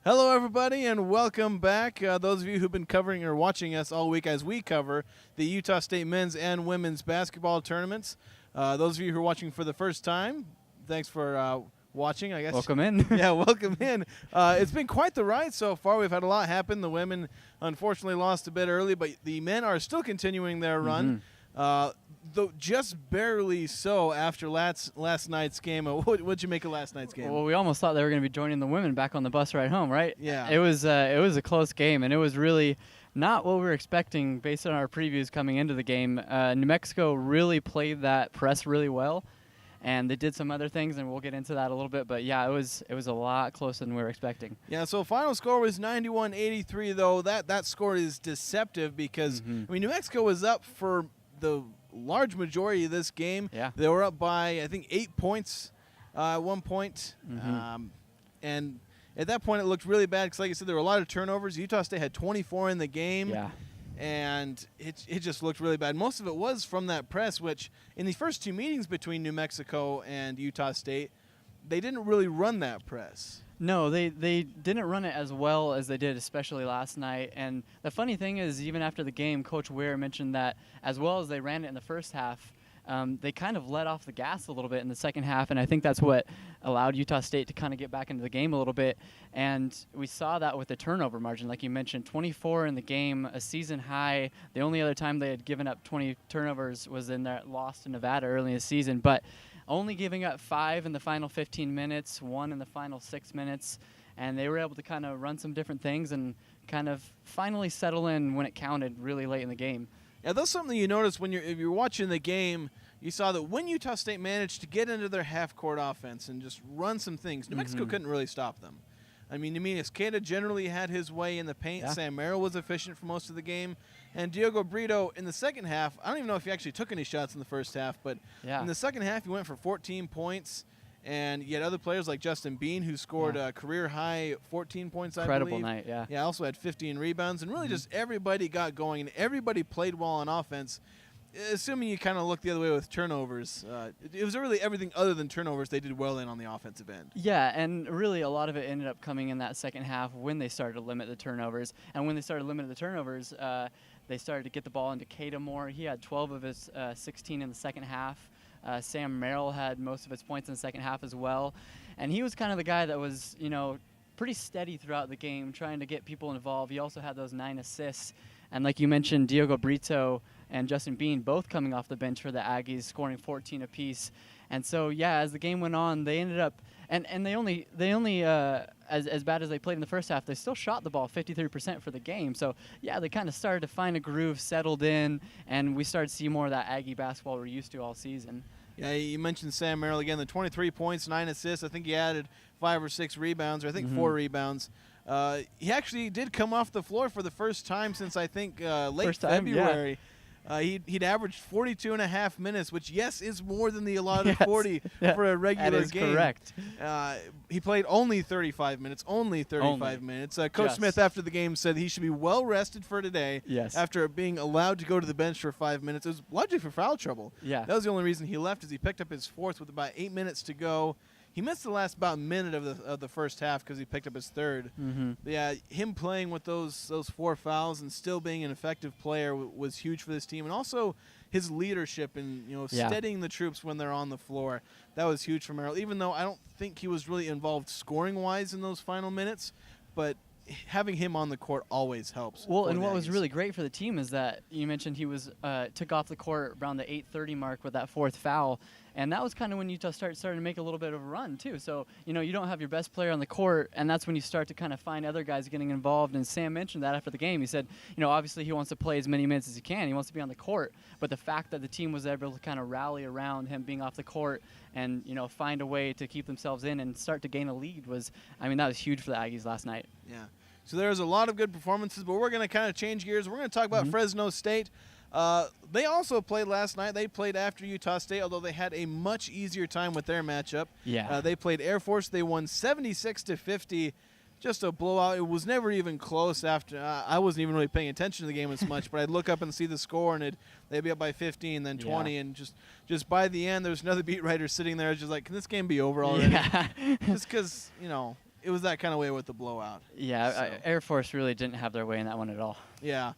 Hello, everybody, and welcome back. Those of you who've been covering or watching us all week as we cover the Utah State men's and women's basketball tournaments. Those of you who are watching for the first time, thanks for watching, I guess. Welcome in. Yeah, welcome in. It's been quite the ride so far. We've had a lot happen. The women, unfortunately, lost a bit early, but the men are still continuing their run. Though just barely so after last night's game. What'd you make of last night's game? Well, we almost thought they were going to be joining the women back on the bus ride home, right? Yeah. It was a close game, and it was really not what we were expecting based on our previews coming into the game. New Mexico really played that press really well, and they did some other things, and we'll get into that a little bit. But yeah, it was a lot closer than we were expecting. Yeah, so final score was 91-83, though. That score is deceptive because, I mean, New Mexico was up for the large majority of this game. Yeah. They were up by, I think, 8 points at one point. And at that point, it looked really bad because, like I said, there were a lot of turnovers. Utah State had 24 in the game. Yeah. And it just looked really bad. Most of it was from that press, which in the first two meetings between New Mexico and Utah State, they didn't really run that press. No, they didn't run it as well as they did, especially last night. And the funny thing is, even after the game, Coach Ware mentioned that as well as they ran it in the first half, they kind of let off the gas a little bit in the second half, and I think that's what allowed Utah State to kind of get back into the game a little bit. And we saw that with the turnover margin, like you mentioned, 24 in the game, a season high. The only other time they had given up 20 turnovers was in their loss to Nevada early in the season, but only giving up 5 in the final 15 minutes, 1 in the final 6 minutes, and they were able to kind of run some different things and kind of finally settle in when it counted really late in the game. Yeah, that's something you notice when if you're watching the game. You saw that when Utah State managed to get into their half-court offense and just run some things, New Mexico couldn't really stop them. I mean, Escada generally had his way in the paint. Yeah. Sam Merrill was efficient for most of the game. And Diogo Brito in the second half, I don't even know if he actually took any shots in the first half, but in the second half he went for 14 points. And you had other players like Justin Bean, who scored a career-high 14 points, I believe. Incredible night, yeah. Yeah, also had 15 rebounds. And really just everybody got going, and everybody played well on offense. Assuming you kind of look the other way with turnovers, it was really everything other than turnovers they did well in on the offensive end. Yeah, and really a lot of it ended up coming in that second half when they started to limit the turnovers. And when they started limiting the turnovers, they started to get the ball into Cada more. He had 12 of his 16 in the second half. Sam Merrill had most of his points in the second half as well. And he was kind of the guy that was, pretty steady throughout the game, trying to get people involved. He also had those 9 assists. And like you mentioned, Diogo Brito and Justin Bean both coming off the bench for the Aggies, scoring 14 apiece. And so, yeah, as the game went on, they ended up and they only as bad as they played in the first half, they still shot the ball 53% for the game. So, yeah, they kind of started to find a groove, settled in, and we started to see more of that Aggie basketball we're used to all season. Yeah, you mentioned Sam Merrill again, the 23 points, 9 assists. I think he added 5 or 6 rebounds, or I think 4 rebounds. He actually did come off the floor for the first time since, I think, late February. Yeah. He'd averaged 42 and a half minutes, which, yes, is more than the allotted 40 for a regular that is game. Correct. He played only 35 minutes, minutes. Coach Smith, after the game, said he should be well rested for today after being allowed to go to the bench for 5 minutes. It was largely for foul trouble. Yeah. That was the only reason he left, is he picked up his 4th with about 8 minutes to go. He missed the last about minute of the first half because he picked up his 3rd. But yeah, him playing with those 4 fouls and still being an effective player was huge for this team, and also his leadership and steadying the troops when they're on the floor. That was huge for Merrill. Even though I don't think he was really involved scoring wise in those final minutes, but having him on the court always helps. Well, and what was really great for the team is that you mentioned he was took off the court around the 8:30 mark with that 4th foul. And that was kind of when Utah started to make a little bit of a run, too. So, you don't have your best player on the court, and that's when you start to kind of find other guys getting involved. And Sam mentioned that after the game. He said, obviously he wants to play as many minutes as he can. He wants to be on the court. But the fact that the team was able to kind of rally around him being off the court and, find a way to keep themselves in and start to gain a lead that was huge for the Aggies last night. Yeah. So there's a lot of good performances, but we're going to kind of change gears. We're going to talk about Fresno State. They also played last night. They played after Utah State, although they had a much easier time with their matchup. Yeah. They played Air Force. They won 76-50. just a blowout. It was never even close after. I wasn't even really paying attention to the game as much, but I'd look up and see the score, and they'd be up by 15, then 20, and just by the end, there's another beat writer sitting there just like, can this game be over already? Yeah. Just because, it was that kind of way with the blowout. Yeah, So. Air Force really didn't have their way in that one at all. Yeah.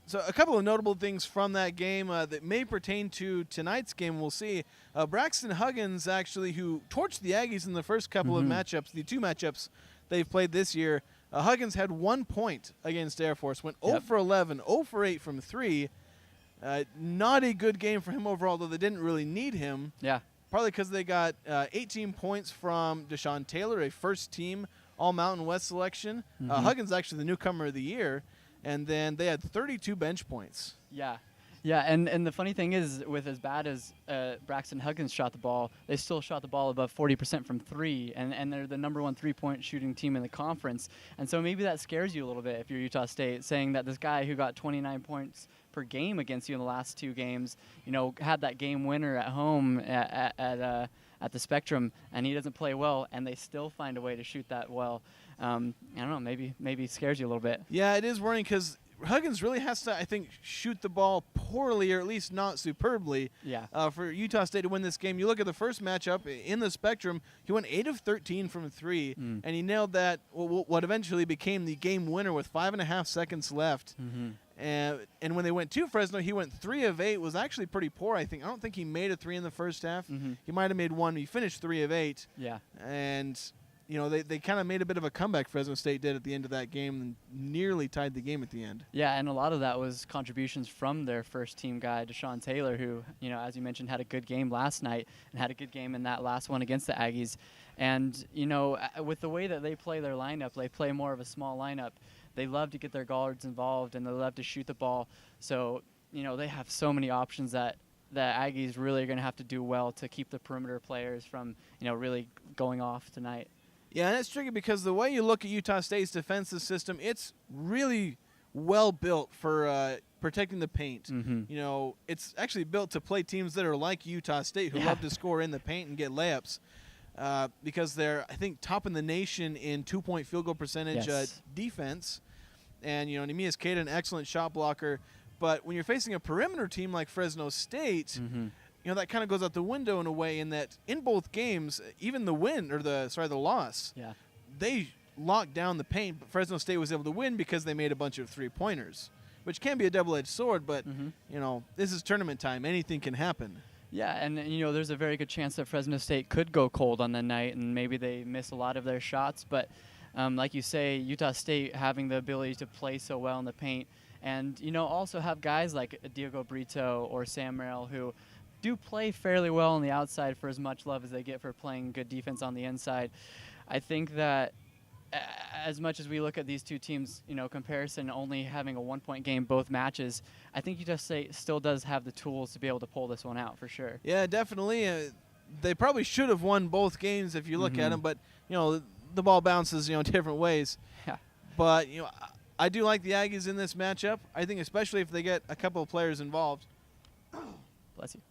So a couple of notable things from that game that may pertain to tonight's game, we'll see. Braxton Huggins, actually, who torched the Aggies in the first couple of matchups, the 2 matchups they've played this year. Huggins had 1 point against Air Force, went 0 for 11, 0 for 8 from 3. Not a good game for him overall, though they didn't really need him. Yeah. Partly because they got 18 points from Deshaun Taylor, a first-team All-Mountain West selection. Huggins actually the newcomer of the year. And then they had 32 bench points. Yeah. Yeah, and the funny thing is, with as bad as Braxton Huggins shot the ball, they still shot the ball above 40% from 3, and they're the number 1 3-point shooting team in the conference. And so maybe that scares you a little bit if you're Utah State, saying that this guy who got 29 points per game against you in the last 2 games, had that game winner at home at the Spectrum, and he doesn't play well, and they still find a way to shoot that well. I don't know, maybe it scares you a little bit. Yeah, it is worrying because Huggins really has to, I think, shoot the ball poorly or at least not superbly for Utah State to win this game. You look at the first matchup in the Spectrum, he went 8 of 13 from 3, and he nailed that, what eventually became the game winner with 5.5 seconds left. And when they went to Fresno, he went 3 of 8, was actually pretty poor, I think. I don't think he made a 3 in the first half. He might have made 1. He finished 3 of 8. Yeah. And they kind of made a bit of a comeback, Fresno State did at the end of that game, and nearly tied the game at the end. Yeah, and a lot of that was contributions from their first-team guy, Deshaun Taylor, who, as you mentioned, had a good game last night and had a good game in that last one against the Aggies. And, with the way that they play their lineup, they play more of a small lineup. They love to get their guards involved, and they love to shoot the ball. So, they have so many options that the Aggies really are going to have to do well to keep the perimeter players from, really going off tonight. Yeah, and it's tricky because the way you look at Utah State's defensive system, it's really well built for protecting the paint. It's actually built to play teams that are like Utah State, who love to score in the paint and get layups, because they're, I think, top in the nation in 2-point field goal percentage defense. And, Neemias Queta, an excellent shot blocker. But when you're facing a perimeter team like Fresno State, that kind of goes out the window in a way, in that in both games, even the win, or the loss, they locked down the paint, but Fresno State was able to win because they made a bunch of 3-pointers, which can be a double-edged sword, but, this is tournament time. Anything can happen. Yeah, and, there's a very good chance that Fresno State could go cold on the night, and maybe they miss a lot of their shots, but like you say, Utah State having the ability to play so well in the paint, and, also have guys like Diego Brito or Sam Merrill who do play fairly well on the outside for as much love as they get for playing good defense on the inside. I think that as much as we look at these two teams, comparison only having a 1-point game both matches, I think Utah State still does have the tools to be able to pull this one out for sure. Yeah, definitely. They probably should have won both games if you look at them, but, the ball bounces, different ways. Yeah. But, I do like the Aggies in this matchup. I think especially if they get a couple of players involved. Bless you.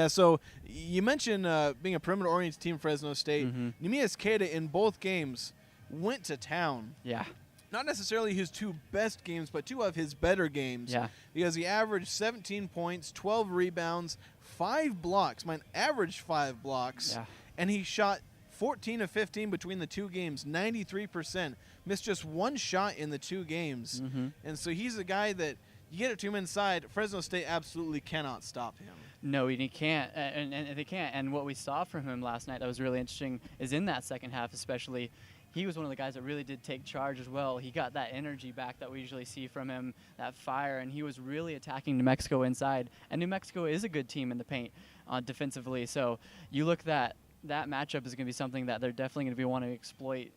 So you mentioned being a perimeter-oriented team, Fresno State. Neemias Queta in both games went to town. Yeah. Not necessarily his 2 best games, but 2 of his better games. Yeah. Because he averaged 17 points, 12 rebounds, 5 blocks. Averaged 5 blocks. Yeah. And he shot 14 of 15 between the 2 games, 93%. Missed just 1 shot in the 2 games. And so he's a guy that you get it to him inside, Fresno State absolutely cannot stop him. No, he can't, and they can't. And what we saw from him last night that was really interesting is in that second half especially, he was one of the guys that really did take charge as well. He got that energy back that we usually see from him, that fire, and he was really attacking New Mexico inside. And New Mexico is a good team in the paint defensively. So you look that matchup is going to be something that they're definitely going to be wanting to exploit,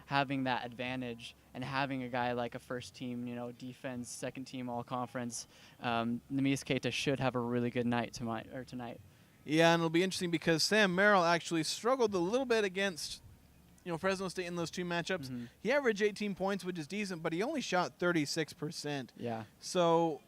having that advantage and having a guy like a first team, defense, second team all conference. Neemias Queta should have a really good night tonight. Yeah, and it'll be interesting because Sam Merrill actually struggled a little bit against Fresno State in those 2 matchups. He averaged 18 points, which is decent, but he only shot 36%. Yeah. So,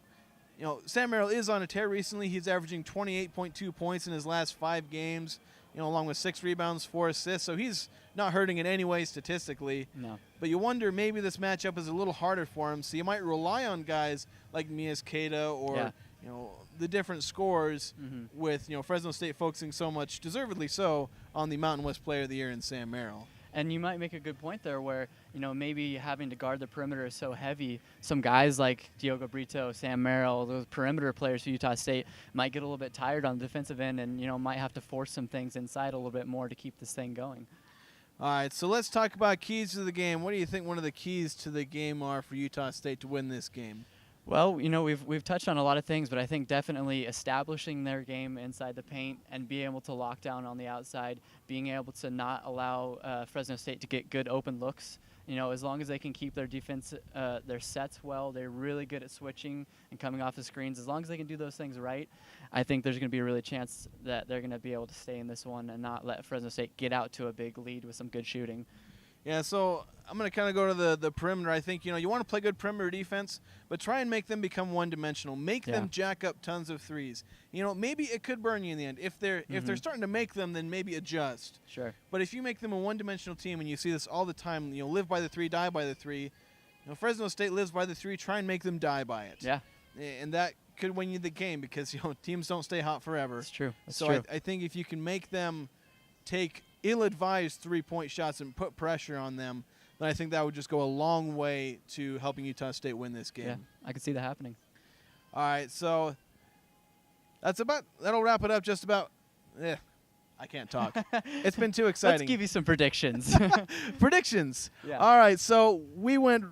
Sam Merrill is on a tear recently. He's averaging 28.2 points in his last 5 games, along with 6 rebounds, 4 assists. So he's not hurting in any way statistically. No. But you wonder maybe this matchup is a little harder for him. So you might rely on guys like Mias Keita or the different scorers with Fresno State focusing so much, deservedly so, on the Mountain West Player of the Year in Sam Merrill. And you might make a good point there where, maybe having to guard the perimeter is so heavy. Some guys like Diogo Brito, Sam Merrill, those perimeter players for Utah State might get a little bit tired on the defensive end and, might have to force some things inside a little bit more to keep this thing going. All right, so let's talk about keys to the game. What do you think one of the keys to the game are for Utah State to win this game? Well, we've touched on a lot of things, but I think definitely establishing their game inside the paint and being able to lock down on the outside, being able to not allow Fresno State to get good open looks. As long as they can keep their defense, their sets well, they're really good at switching and coming off the screens. As long as they can do those things right, I think there's going to be a really chance that they're going to be able to stay in this one and not let Fresno State get out to a big lead with some good shooting. Yeah, so I'm going to kind of go to the perimeter. I think, you want to play good perimeter defense, but try and make them become one-dimensional. Make them jack up tons of threes. Maybe it could burn you in the end. If they're starting to make them, then maybe adjust. Sure. But if you make them a one-dimensional team, and you see this all the time, live by the three, die by the three. Fresno State lives by the three. Try and make them die by it. Yeah. And that could win you the game because, teams don't stay hot forever. That's true. So I think if you can make them take ill-advised three-point shots and put pressure on them, then I think that would just go a long way to helping Utah State win this game. Yeah, I can see that happening. All right, so that'll wrap it up just about. I can't talk. It's been too exciting. Let's give you some predictions. Predictions. Yeah. All right, so we went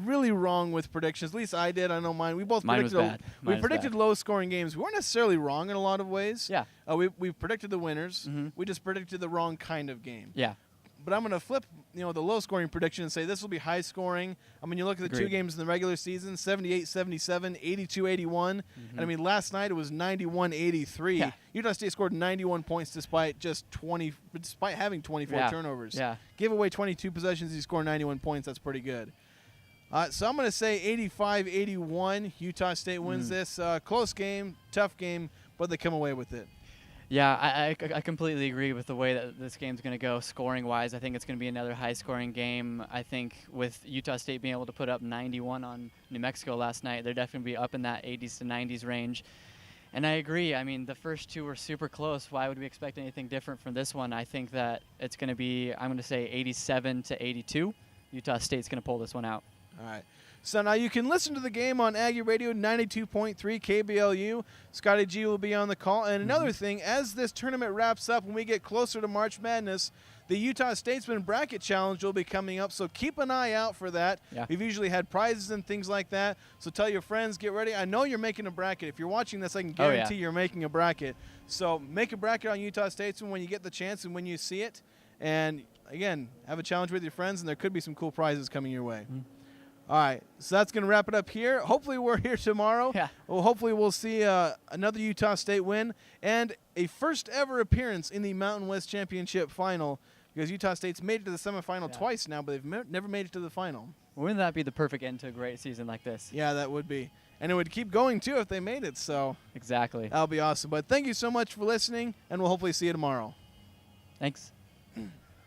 really wrong with predictions. At least I did. I know mine. We both predicted low-scoring games. We weren't necessarily wrong in a lot of ways. Yeah. We predicted the winners. We just predicted the wrong kind of game. Yeah. But I'm going to flip, the low-scoring prediction and say this will be high-scoring. I mean, you look at the 2 games in the regular season, 78-77, 82-81. And, last night it was 91-83. Yeah. Utah State scored 91 points despite having 24 turnovers. Yeah. Give away 22 possessions, you score 91 points. That's pretty good. So I'm going to say 85-81. Utah State wins this. Close game, tough game, but they come away with it. Yeah, I completely agree with the way that this game's going to go scoring-wise. I think it's going to be another high-scoring game. I think with Utah State being able to put up 91 on New Mexico last night, they're definitely up in that 80s to 90s range. And I agree. I mean, the first 2 were super close. Why would we expect anything different from this one? I think that it's going to be, I'm going to say 87-82. Utah State's going to pull this one out. All right. So now you can listen to the game on Aggie Radio 92.3 KBLU. Scotty G will be on the call. And another thing, as this tournament wraps up, when we get closer to March Madness, the Utah Statesman Bracket Challenge will be coming up. So keep an eye out for that. Yeah. We've usually had prizes and things like that. So tell your friends, get ready. I know you're making a bracket. If you're watching this, I can guarantee you're making a bracket. So make a bracket on Utah Statesman when you get the chance and when you see it. And, again, have a challenge with your friends, and there could be some cool prizes coming your way. All right, so that's going to wrap it up here. Hopefully we're here tomorrow. Yeah. Well, hopefully we'll see another Utah State win and a first-ever appearance in the Mountain West Championship Final because Utah State's made it to the semifinal twice now, but they've never made it to the final. Wouldn't that be the perfect end to a great season like this? Yeah, that would be. And it would keep going, too, if they made it. So exactly. That'll be awesome. But thank you so much for listening, and we'll hopefully see you tomorrow. Thanks.